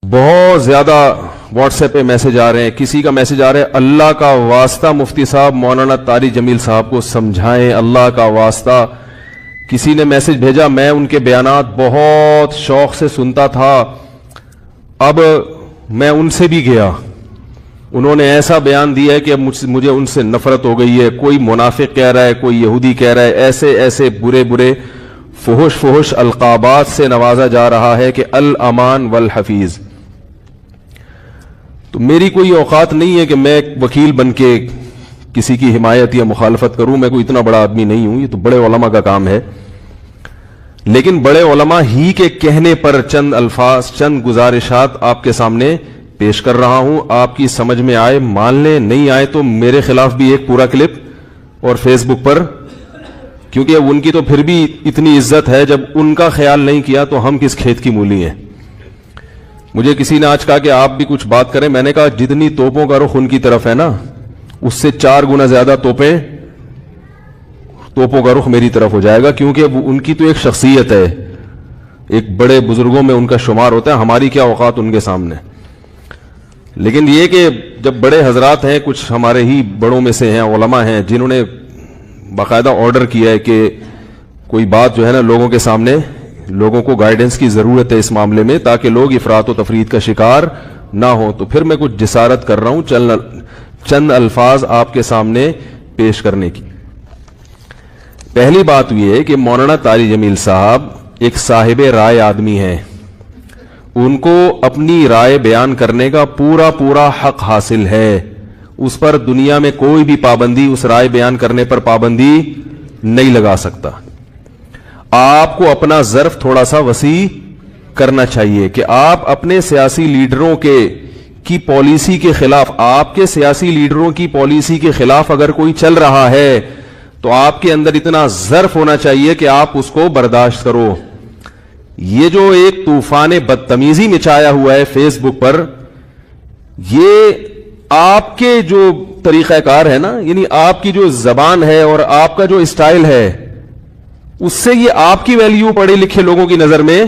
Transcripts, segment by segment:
بہت زیادہ what's app پہ میسج آ رہے ہیں. کسی کا میسج آ رہا ہے, اللہ کا واسطہ مفتی صاحب مولانا طارق جمیل صاحب کو سمجھائیں, اللہ کا واسطہ. کسی نے میسج بھیجا, میں ان کے بیانات بہت شوق سے سنتا تھا, اب میں ان سے بھی گیا, انہوں نے ایسا بیان دیا ہے کہ اب مجھے ان سے نفرت ہو گئی ہے. کوئی منافق کہہ رہا ہے, کوئی یہودی کہہ رہا ہے, ایسے ایسے برے برے فحش القابات سے نوازا جا رہا ہے کہ الامان والحفیظ. تو میری کوئی اوقات نہیں ہے کہ میں وکیل بن کے کسی کی حمایت یا مخالفت کروں. میں کوئی اتنا بڑا آدمی نہیں ہوں, یہ تو بڑے علماء کا کام ہے. لیکن بڑے علماء ہی کے کہنے پر چند الفاظ, چند گزارشات آپ کے سامنے پیش کر رہا ہوں. آپ کی سمجھ میں آئے مان لیں, نہیں آئے تو میرے خلاف بھی ایک پورا کلپ اور فیس بک پر, کیونکہ اب ان کی تو پھر بھی اتنی عزت ہے, جب ان کا خیال نہیں کیا تو ہم کس کھیت کی مولی ہیں. مجھے کسی نے آج کہا کہ آپ بھی کچھ بات کریں. میں نے کہا جتنی توپوں کا رخ ان کی طرف ہے نا, اس سے 4 گنا زیادہ توپوں کا رخ میری طرف ہو جائے گا, کیونکہ ان کی تو ایک شخصیت ہے, ایک بڑے بزرگوں میں ان کا شمار ہوتا ہے. ہماری کیا اوقات ان کے سامنے. لیکن یہ کہ جب بڑے حضرات ہیں, کچھ ہمارے ہی بڑوں میں سے ہیں, علماء ہیں, جنہوں نے باقاعدہ آرڈر کیا ہے کہ کوئی بات جو ہے نا لوگوں کے سامنے, لوگوں کو گائیڈنس کی ضرورت ہے اس معاملے میں, تاکہ لوگ افراط و تفرید کا شکار نہ ہوں, تو پھر میں کچھ جسارت کر رہا ہوں چند الفاظ آپ کے سامنے پیش کرنے کی. پہلی بات یہ ہے کہ مولانا طارق جمیل صاحب ایک صاحب رائے آدمی ہیں. ان کو اپنی رائے بیان کرنے کا پورا حق حاصل ہے. اس پر دنیا میں کوئی بھی پابندی, اس رائے بیان کرنے پر پابندی نہیں لگا سکتا. آپ کو اپنا ظرف تھوڑا سا وسیع کرنا چاہیے کہ آپ اپنے سیاسی لیڈروں کی پالیسی کے خلاف, آپ کے سیاسی لیڈروں کی پالیسی کے خلاف اگر کوئی چل رہا ہے تو آپ کے اندر اتنا ظرف ہونا چاہیے کہ آپ اس کو برداشت کرو. یہ جو ایک طوفان بدتمیزی مچایا ہوا ہے فیس بک پر, یہ آپ کے جو طریقہ کار ہے نا, یعنی آپ کی جو زبان ہے اور آپ کا جو اسٹائل ہے, اس سے یہ آپ کی ویلیو پڑھے لکھے لوگوں کی نظر میں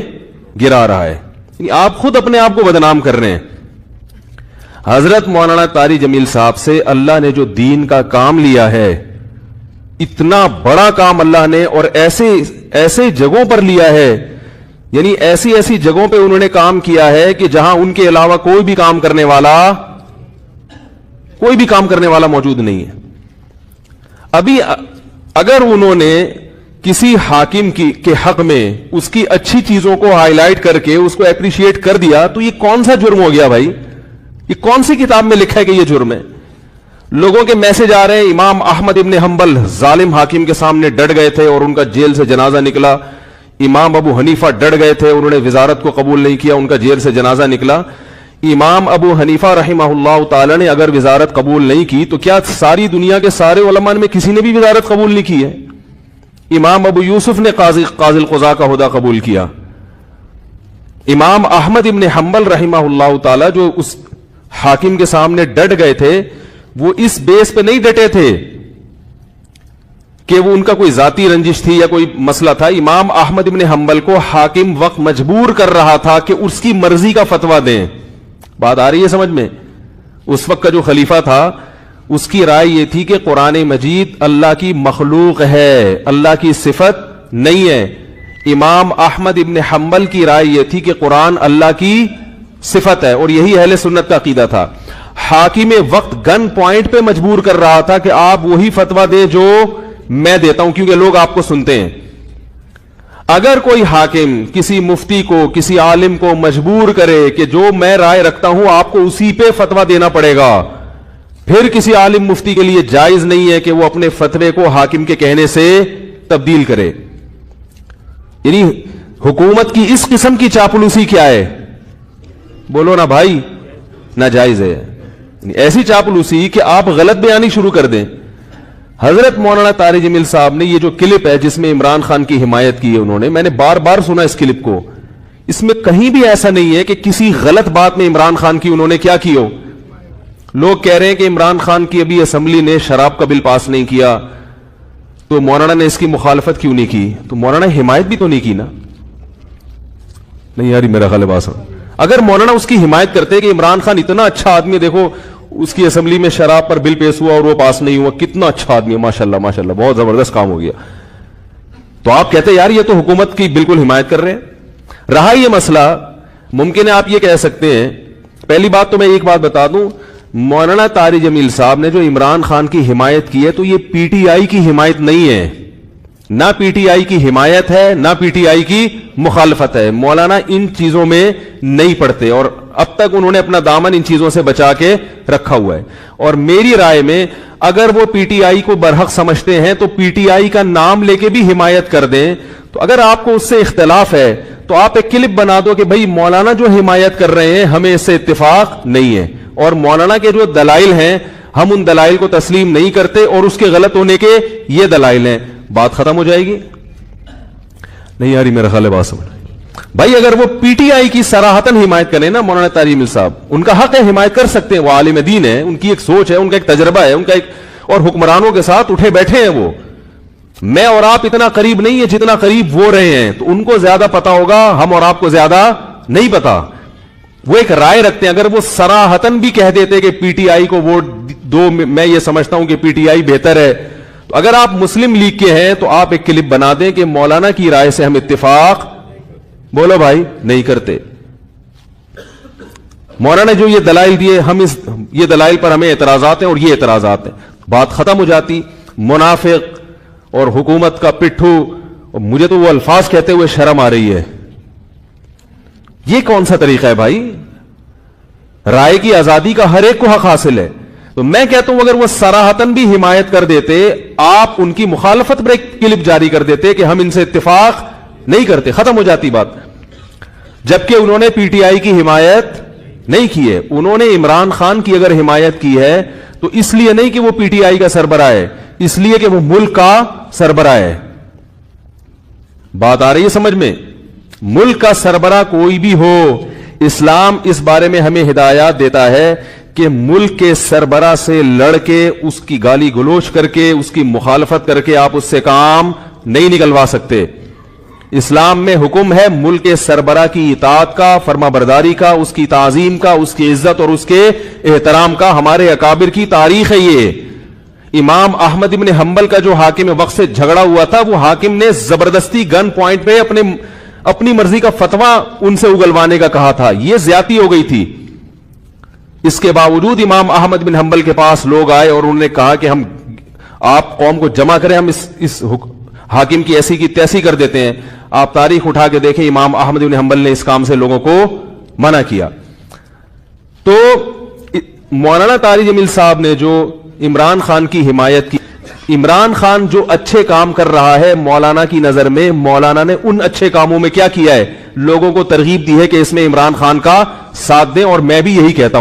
گرا رہا ہے. یعنی آپ خود اپنے آپ کو بدنام کر رہے ہیں. حضرت مولانا طارق جمیل صاحب سے اللہ نے جو دین کا کام لیا ہے, اتنا بڑا کام اللہ نے, اور ایسے جگہوں پر لیا ہے, یعنی ایسی جگہوں پہ انہوں نے کام کیا ہے کہ جہاں ان کے علاوہ کوئی بھی کام کرنے والا موجود نہیں ہے. ابھی اگر انہوں نے کسی حاکم کے حق میں اس کی اچھی چیزوں کو ہائی لائٹ کر کے اس کو اپریشیٹ کر دیا, تو یہ کون سا جرم ہو گیا بھائی؟ یہ کون سی کتاب میں لکھا ہے کہ یہ جرم ہے؟ لوگوں کے میسج آ رہے ہیں, امام احمد ابن حنبل ظالم حاکم کے سامنے ڈٹ گئے تھے اور ان کا جیل سے جنازہ نکلا. امام ابو حنیفہ ڈٹ گئے تھے, انہوں نے وزارت کو قبول نہیں کیا, ان کا جیل سے جنازہ نکلا. امام ابو حنیفہ رحمہ اللہ تعالی نے اگر وزارت قبول نہیں کی تو کیا ساری دنیا کے سارے علماء میں کسی نے بھی وزارت قبول نہیں کی ہے؟ امام ابو یوسف نے قاضی القضاء کا عہدہ قبول کیا. امام احمد ابن حنبل رحمہ اللہ تعالی جو اس حاکم کے سامنے ڈٹ گئے تھے, وہ اس بیس پہ نہیں ڈٹے تھے کہ وہ ان کا کوئی ذاتی رنجش تھی یا کوئی مسئلہ تھا. امام احمد ابن حنبل کو حاکم وقت مجبور کر رہا تھا کہ اس کی مرضی کا فتویٰ دیں. بات آ رہی ہے سمجھ میں؟ اس وقت کا جو خلیفہ تھا, اس کی رائے یہ تھی کہ قرآن مجید اللہ کی مخلوق ہے, اللہ کی صفت نہیں ہے. امام احمد ابن حنبل کی رائے یہ تھی کہ قرآن اللہ کی صفت ہے, اور یہی اہل سنت کا عقیدہ تھا. حاکم وقت گن پوائنٹ پہ مجبور کر رہا تھا کہ آپ وہی فتویٰ دیں جو میں دیتا ہوں, کیونکہ لوگ آپ کو سنتے ہیں. اگر کوئی حاکم کسی مفتی کو, کسی عالم کو مجبور کرے کہ جو میں رائے رکھتا ہوں آپ کو اسی پہ فتویٰ دینا پڑے گا, پھر کسی عالم مفتی کے لیے جائز نہیں ہے کہ وہ اپنے فتوے کو حاکم کے کہنے سے تبدیل کرے. یعنی حکومت کی اس قسم کی چاپلوسی کیا ہے؟ بولو نا بھائی, ناجائز ہے. ایسی چاپلوسی کہ آپ غلط بیانی شروع کر دیں. حضرت مولانا طارق جمیل صاحب نے یہ جو کلپ ہے جس میں عمران خان کی حمایت کی ہے انہوں نے, میں نے بار بار سنا اس کلپ کو, اس میں کہیں بھی ایسا نہیں ہے کہ کسی غلط بات میں عمران خان کی انہوں نے کیا کی ہو. لوگ کہہ رہے ہیں کہ عمران خان کی ابھی اسمبلی نے شراب کا بل پاس نہیں کیا, تو مولانا نے اس کی مخالفت کیوں نہیں کی؟ تو مولانا حمایت بھی تو نہیں کی نا. نہیں یار میرا غلط بات. اگر مولانا اس کی حمایت کرتے کہ عمران خان اتنا اچھا آدمی ہے, دیکھو اس کی اسمبلی میں شراب پر بل پیش ہوا اور وہ پاس نہیں ہوا, کتنا اچھا آدمی ہے, ماشاءاللہ ماشاءاللہ, بہت زبردست کام ہو گیا, تو آپ کہتے یار یہ تو حکومت کی بالکل حمایت کر رہے ہیں. رہا یہ مسئلہ, ممکن ہے آپ یہ کہہ سکتے ہیں, پہلی بات تو میں ایک بات بتا دوں, مولانا طارق جمیل صاحب نے جو عمران خان کی حمایت کی ہے تو یہ پی ٹی آئی کی حمایت نہیں ہے, نہ پی ٹی آئی کی حمایت ہے نہ پی ٹی آئی کی مخالفت ہے. مولانا ان چیزوں میں نہیں پڑتے اور اب تک انہوں نے اپنا دامن ان چیزوں سے بچا کے رکھا ہوا ہے. اور میری رائے میں اگر وہ پی ٹی آئی کو برحق سمجھتے ہیں تو پی ٹی آئی کا نام لے کے بھی حمایت کر دیں. تو اگر آپ کو اس سے اختلاف ہے تو آپ ایک کلپ بنا دو کہ بھئی مولانا جو حمایت کر رہے ہیں ہمیں اس سے اتفاق نہیں ہے, اور مولانا کے جو دلائل ہیں ہم ان دلائل کو تسلیم نہیں کرتے اور اس کے غلط ہونے کے یہ دلائل ہیں, بات ختم ہو جائے گی. نہیں یاری میرا خیال ہے بات سمجھ بھائی. اگر وہ پی ٹی آئی کی صراحتاً حمایت کریں نا مولانا طارق جمیل صاحب, ان کا حق ہے, حمایت کر سکتے ہیں, وہ عالم دین ہے, ان کی ایک سوچ ہے, ان کا ایک تجربہ ہے, ان کا ایک, اور حکمرانوں کے ساتھ اٹھے بیٹھے ہیں وہ. میں اور آپ اتنا قریب نہیں ہے جتنا قریب وہ رہے ہیں, تو ان کو زیادہ پتا ہوگا, ہم اور آپ کو زیادہ نہیں پتا. وہ ایک رائے رکھتے ہیں, اگر وہ صراحتاً بھی کہہ دیتے کہ پی ٹی آئی کو ووٹ دو, میں یہ سمجھتا ہوں کہ پی ٹی آئی بہتر ہے, تو اگر آپ مسلم لیگ کے ہیں تو آپ ایک کلپ بنا دیں کہ مولانا کی رائے سے ہم اتفاق, بولو بھائی, نہیں کرتے. مولانا جو یہ دلائل دیے, ہم یہ دلائل پر ہمیں اعتراضات ہیں اور یہ اعتراضات ہیں, بات ختم ہو جاتی. منافق اور حکومت کا پٹھو, مجھے تو وہ الفاظ کہتے ہوئے شرم آ رہی ہے. یہ کون سا طریقہ ہے بھائی؟ رائے کی آزادی کا ہر ایک کو حق حاصل ہے. تو میں کہتا ہوں اگر وہ صراحتاً بھی حمایت کر دیتے, آپ ان کی مخالفت پر ایک کلپ جاری کر دیتے کہ ہم ان سے اتفاق نہیں کرتے, ختم ہو جاتی بات. جبکہ انہوں نے پی ٹی آئی کی حمایت نہیں کی ہے, انہوں نے عمران خان کی اگر حمایت کی ہے تو اس لیے نہیں کہ وہ پی ٹی آئی کا سربراہ ہے, اس لیے کہ وہ ملک کا سربراہ ہے. بات آ رہی ہے سمجھ میں؟ ملک کا سربراہ کوئی بھی ہو, اسلام اس بارے میں ہمیں ہدایات دیتا ہے کہ ملک کے سربراہ سے لڑ کے, اس کی گالی گلوچ کر کے, اس کی مخالفت کر کے آپ اس سے کام نہیں نکلوا سکتے. اسلام میں حکم ہے ملک کے سربراہ کی اطاعت کا, فرما برداری کا, اس کی تعظیم کا, اس کی عزت اور اس کے احترام کا. ہمارے اکابر کی تاریخ ہے یہ. امام احمد ابن حنبل کا جو حاکم وقت سے جھگڑا ہوا تھا, وہ حاکم نے زبردستی گن پوائنٹ پہ اپنی مرضی کا فتویٰ ان سے اگلوانے کا کہا تھا, یہ زیادتی ہو گئی تھی. اس کے باوجود امام احمد بن حنبل کے پاس لوگ آئے اور انہوں نے کہا کہ ہم, آپ قوم کو جمع کریں, ہم اس حاکم کی ایسی کی تیسی کر دیتے ہیں. آپ تاریخ اٹھا کے دیکھیں, امام احمد بن حنبل نے اس کام سے لوگوں کو منع کیا. تو مولانا طارق جمیل صاحب نے جو عمران خان کی حمایت کی, عمران خان جو اچھے کام کر رہا ہے مولانا کی نظر میں, مولانا نے ان اچھے کاموں میں کیا کیا ہے, لوگوں کو ترغیب دی ہے کہ اس میں عمران خان کا ساتھ دیں, اور میں بھی یہی کہتا ہوں.